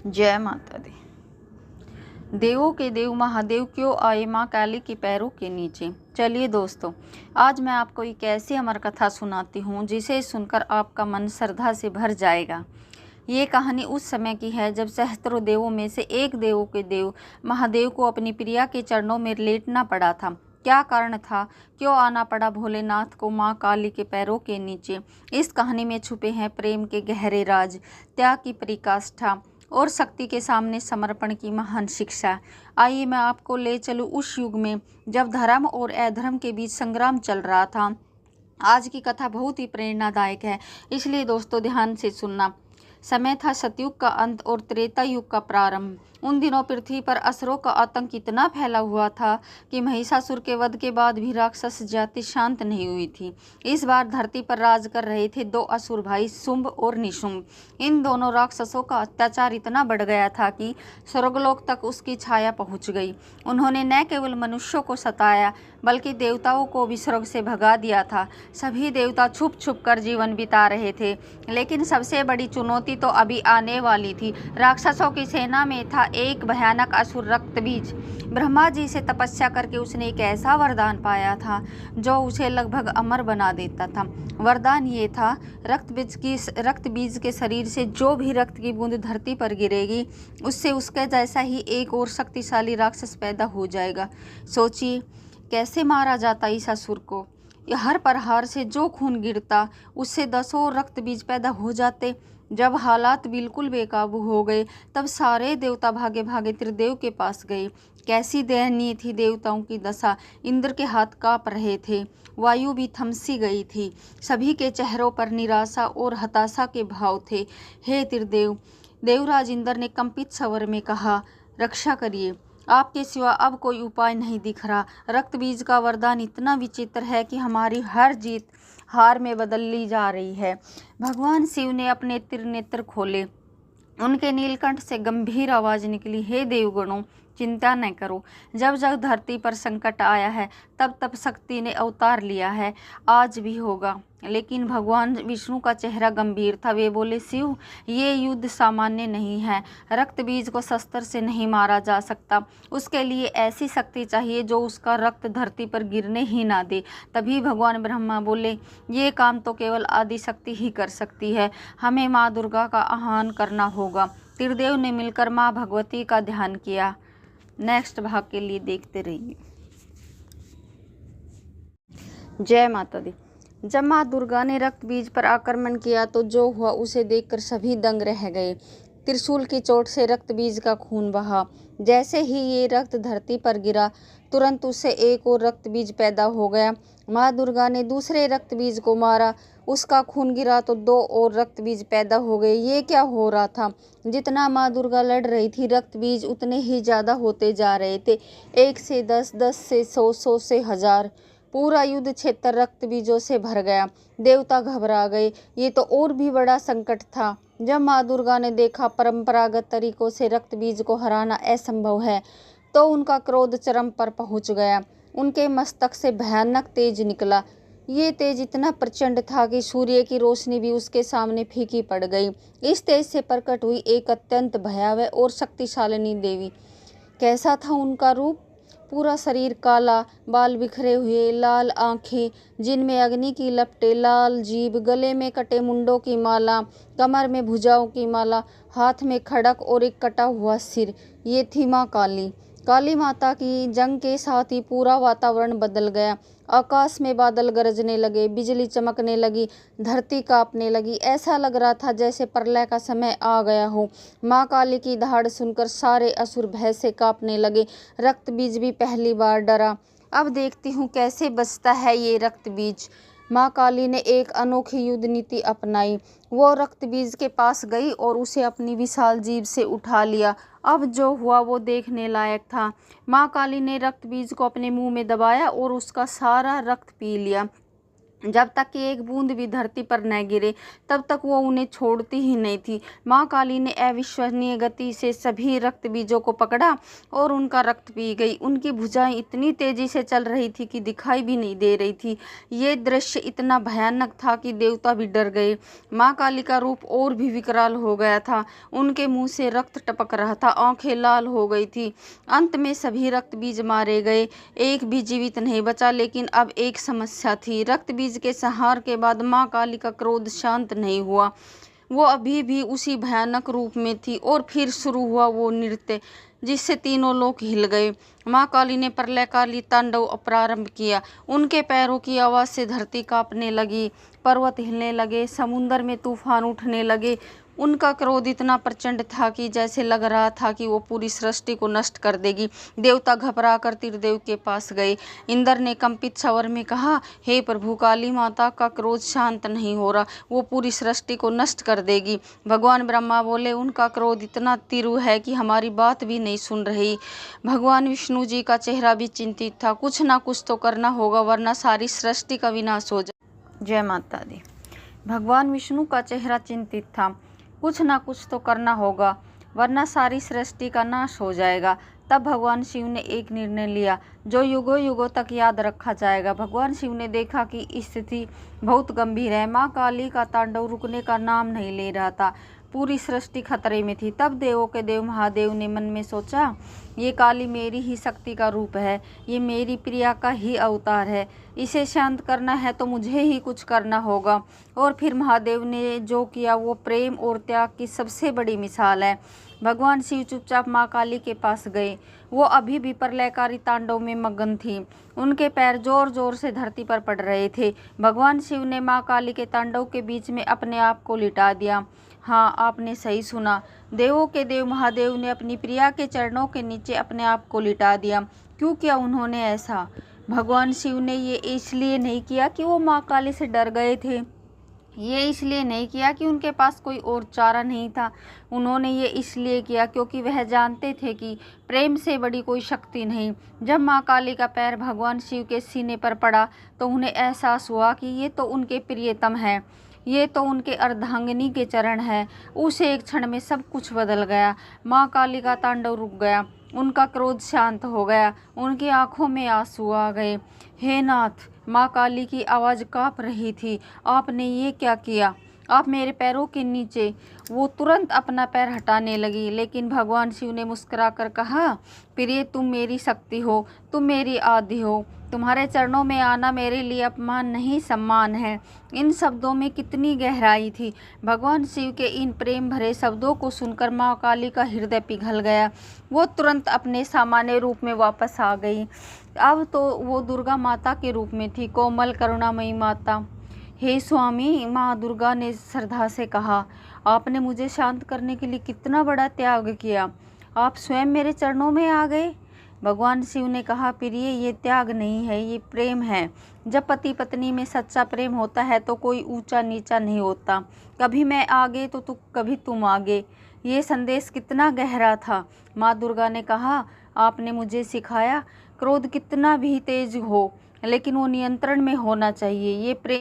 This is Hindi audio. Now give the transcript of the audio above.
जय माता दी। देवों के देव महादेव क्यों आए माँ काली के पैरों के नीचे। चलिए दोस्तों, आज मैं आपको एक ऐसी अमर कथा सुनाती हूँ जिसे सुनकर आपका मन श्रद्धा से भर जाएगा। ये कहानी उस समय की है जब सहस्त्रों देवों में से एक देवों के देव महादेव को अपनी प्रिया के चरणों में लेटना पड़ा था। क्या कारण था, क्यों आना पड़ा भोलेनाथ को माँ काली के पैरों के नीचे। इस कहानी में छुपे हैं प्रेम के गहरे राज, त्याग की पराकाष्ठा और शक्ति के सामने समर्पण की महान शिक्षा। आइए मैं आपको ले चलूँ उस युग में जब धर्म और अधर्म के बीच संग्राम चल रहा था। आज की कथा बहुत ही प्रेरणादायक है, इसलिए दोस्तों ध्यान से सुनना। समय था सतयुग का अंत और त्रेता युग का प्रारंभ। उन दिनों पृथ्वी पर असुरों का आतंक इतना फैला हुआ था कि महिषासुर के वध के बाद भी राक्षस जाति शांत नहीं हुई थी। इस बार धरती पर राज कर रहे थे दो असुर भाई शुंभ और निशुंभ। इन दोनों राक्षसों का अत्याचार इतना बढ़ गया था कि स्वर्गलोक तक उसकी छाया पहुंच गई। उन्होंने न केवल मनुष्यों को सताया बल्कि देवताओं को भी स्वर्ग से भगा दिया था। सभी देवता छुप छुप कर जीवन बिता रहे थे, लेकिन सबसे बड़ी चुनौती तो अभी आने वाली थी। राक्षसों की सेना में था एक भयानक असुर रक्तबीज। ब्रह्मा जी से तपस्या करके उसने एक ऐसा वरदान पाया था जो उसे लगभग अमर बना देता था। वरदान ये था, रक्तबीज के शरीर से जो भी रक्त की बूंद धरती पर गिरेगी उससे उसके जैसा ही एक और शक्तिशाली राक्षस पैदा हो जाएगा। सोचिए कैसे मारा जाता इस असुर को। हर प्रहार से जो खून गिरता उससे 10 रक्त बीज पैदा हो जाते। जब हालात बिल्कुल बेकाबू हो गए तब सारे देवता भागे भागे त्रिदेव के पास गए। कैसी दयनीय थी देवताओं की दशा। इंद्र के हाथ कांप रहे थे, वायु भी थमसी गई थी। सभी के चेहरों पर निराशा और हताशा के भाव थे। हे त्रिदेव, देवराज इंद्र ने कंपित स्वर में कहा, रक्षा करिए, आपके सिवा अब कोई उपाय नहीं दिख रहा। रक्त बीज का वरदान इतना विचित्र है कि हमारी हर जीत हार में बदल ली जा रही है। भगवान शिव ने अपने त्रिनेत्र खोले। उनके नीलकंठ से गंभीर आवाज निकली, हे देवगणों, चिंता न करो। जब जब धरती पर संकट आया है तब तब शक्ति ने अवतार लिया है, आज भी होगा। लेकिन भगवान विष्णु का चेहरा गंभीर था। वे बोले, शिव, ये युद्ध सामान्य नहीं है। रक्त बीज को शस्त्र से नहीं मारा जा सकता। उसके लिए ऐसी शक्ति चाहिए जो उसका रक्त धरती पर गिरने ही ना दे। तभी भगवान ब्रह्मा बोले, ये काम तो केवल आदि शक्ति ही कर सकती है। हमें माँ दुर्गा का आह्वान करना होगा। त्रिदेव ने मिलकर माँ भगवती का ध्यान किया। नेक्स्ट भाग के लिए देखते रहिए। जय माता दी। जब माँ दुर्गा ने रक्त बीज पर आक्रमण किया तो जो हुआ उसे देखकर सभी दंग रह गए। त्रिशूल की चोट से रक्त बीज का खून बहा। जैसे ही ये रक्त धरती पर गिरा तुरंत उससे एक और रक्त बीज पैदा हो गया। माँ दुर्गा ने दूसरे रक्त बीज को मारा, उसका खून गिरा तो 2 और रक्त बीज पैदा हो गए। ये क्या हो रहा था? जितना माँ दुर्गा लड़ रही थी रक्त बीज उतने ही ज़्यादा होते जा रहे थे। 1 से 10, 10 से 100, 100 से 1000। पूरा युद्ध क्षेत्र रक्त बीजों से भर गया। देवता घबरा गए। ये तो और भी बड़ा संकट था। जब माँ दुर्गा ने देखा परंपरागत तरीकों से रक्त बीज को हराना असंभव है तो उनका क्रोध चरम पर पहुंच गया। उनके मस्तक से भयानक तेज निकला। ये तेज इतना प्रचंड था कि सूर्य की रोशनी भी उसके सामने फीकी पड़ गई। इस तेज से प्रकट हुई एक अत्यंत भयावह और शक्तिशालिनी देवी। कैसा था उनका रूप? पूरा शरीर काला, बाल बिखरे हुए, लाल आंखें जिनमें अग्नि की लपटें, लाल जीभ, गले में कटे मुंडों की माला, कमर में भुजाओं की माला, हाथ में खड़क और एक कटा हुआ सिर। ये थी माँ काली। काली माता की जंग के साथ ही पूरा वातावरण बदल गया। आकाश में बादल गरजने लगे, बिजली चमकने लगी, धरती कांपने लगी। ऐसा लग रहा था जैसे प्रलय का समय आ गया हो। माँ काली की दहाड़ सुनकर सारे असुर भय से कांपने लगे। रक्त बीज भी पहली बार डरा। अब देखती हूँ कैसे बचता है ये रक्त बीज। माँ काली ने एक अनोखी युद्ध नीति अपनाई। वो रक्त बीज के पास गई और उसे अपनी विशाल जीभ से उठा लिया। अब जो हुआ वो देखने लायक था। माँ काली ने रक्त बीज को अपने मुंह में दबाया और उसका सारा रक्त पी लिया। जब तक कि एक बूंद भी धरती पर न गिरे तब तक वो उन्हें छोड़ती ही नहीं थी। माँ काली ने अविश्वसनीय गति से सभी रक्त बीजों को पकड़ा और उनका रक्त पी गई। उनकी भुजाएं इतनी तेजी से चल रही थी कि दिखाई भी नहीं दे रही थी। ये दृश्य इतना भयानक था कि देवता भी डर गए। माँ काली का रूप और भी विकराल हो गया था। उनके मुंह से रक्त टपक रहा था, आंखें लाल हो गई थी। अंत में सभी रक्त बीज मारे गए, एक भी जीवित नहीं बचा। लेकिन अब एक समस्या थी। रक्त बीज के संहार के बाद माँ काली का क्रोध शांत नहीं हुआ। वो अभी भी उसी भयानक रूप में थी और फिर शुरू हुआ वो नृत्य जिससे तीनों लोग हिल गए। माँ काली ने प्रलयकाली तांडव प्रारंभ किया। उनके पैरों की आवाज़ से धरती कांपने लगी, पर्वत हिलने लगे, समुद्र में तूफान उठने लगे। उनका क्रोध इतना प्रचंड था कि जैसे लग रहा था कि वो पूरी सृष्टि को नष्ट कर देगी। देवता घबरा कर त्रिदेव के पास गए। इंद्र ने कंपित स्वर में कहा, हे प्रभु, काली माता का क्रोध शांत नहीं हो रहा, वो पूरी सृष्टि को नष्ट कर देगी। भगवान ब्रह्मा बोले, उनका क्रोध इतना तीव्र है कि हमारी बात भी नहीं सुन रही। भगवान विष्णु जी का चेहरा भी चिंतित था। कुछ ना कुछ तो करना होगा वरना सारी सृष्टि का विनाश हो जाए। जय माता दी। भगवान विष्णु का चेहरा चिंतित था। कुछ ना कुछ तो करना होगा वरना सारी सृष्टि का नाश हो जाएगा। तब भगवान शिव ने एक निर्णय लिया जो युगों युगों तक याद रखा जाएगा। भगवान शिव ने देखा कि स्थिति बहुत गंभीर है। माँ काली का तांडव रुकने का नाम नहीं ले रहा था। पूरी सृष्टि खतरे में थी। तब देवों के देव महादेव ने मन में सोचा, ये काली मेरी ही शक्ति का रूप है, ये मेरी प्रिया का ही अवतार है। इसे शांत करना है तो मुझे ही कुछ करना होगा। और फिर महादेव ने जो किया वो प्रेम और त्याग की सबसे बड़ी मिसाल है। भगवान शिव चुपचाप माँ काली के पास गए। वो अभी भी प्रलयकारी तांडव में मगन थी। उनके पैर जोर जोर से धरती पर पड़ रहे थे। भगवान शिव ने माँ काली के तांडव के बीच में अपने आप को लिटा दिया। हाँ, आपने सही सुना। देवों के देव महादेव ने अपनी प्रिया के चरणों के नीचे अपने आप को लिटा दिया। क्यों किया उन्होंने ऐसा? भगवान शिव ने ये इसलिए नहीं किया कि वो माँ काली से डर गए थे, ये इसलिए नहीं किया कि उनके पास कोई और चारा नहीं था। उन्होंने ये इसलिए किया क्योंकि वह जानते थे कि प्रेम से बड़ी कोई शक्ति नहीं। जब माँ काली का पैर भगवान शिव के सीने पर पड़ा तो उन्हें एहसास हुआ कि ये तो उनके प्रियतम हैं, ये तो उनके अर्धांगिनी के चरण हैं। उस एक क्षण में सब कुछ बदल गया। माँ काली का तांडव रुक गया, उनका क्रोध शांत हो गया, उनकी आंखों में आंसू आ गए। हे नाथ, माँ काली की आवाज़ काँप रही थी, आपने ये क्या किया? आप मेरे पैरों के नीचे। वो तुरंत अपना पैर हटाने लगी, लेकिन भगवान शिव ने मुस्कुराकर कहा, प्रिय, तुम मेरी शक्ति हो, तुम मेरी आदि हो। तुम्हारे चरणों में आना मेरे लिए अपमान नहीं, सम्मान है। इन शब्दों में कितनी गहराई थी। भगवान शिव के इन प्रेम भरे शब्दों को सुनकर माँ काली का हृदय पिघल गया। वो तुरंत अपने सामान्य रूप में वापस आ गई। अब तो वो दुर्गा माता के रूप में थी, कोमल करुणामयी माता। हे स्वामी, माँ दुर्गा ने श्रद्धा से कहा, आपने मुझे शांत करने के लिए कितना बड़ा त्याग किया। आप स्वयं मेरे चरणों में आ गए। भगवान शिव ने कहा, प्रिय, ये त्याग नहीं है, ये प्रेम है। जब पति पत्नी में सच्चा प्रेम होता है तो कोई ऊंचा नीचा नहीं होता। कभी मैं आगे तो कभी तुम आगे। ये संदेश कितना गहरा था। माँ दुर्गा ने कहा, आपने मुझे सिखाया क्रोध कितना भी तेज हो लेकिन वो नियंत्रण में होना चाहिए। ये प्रेम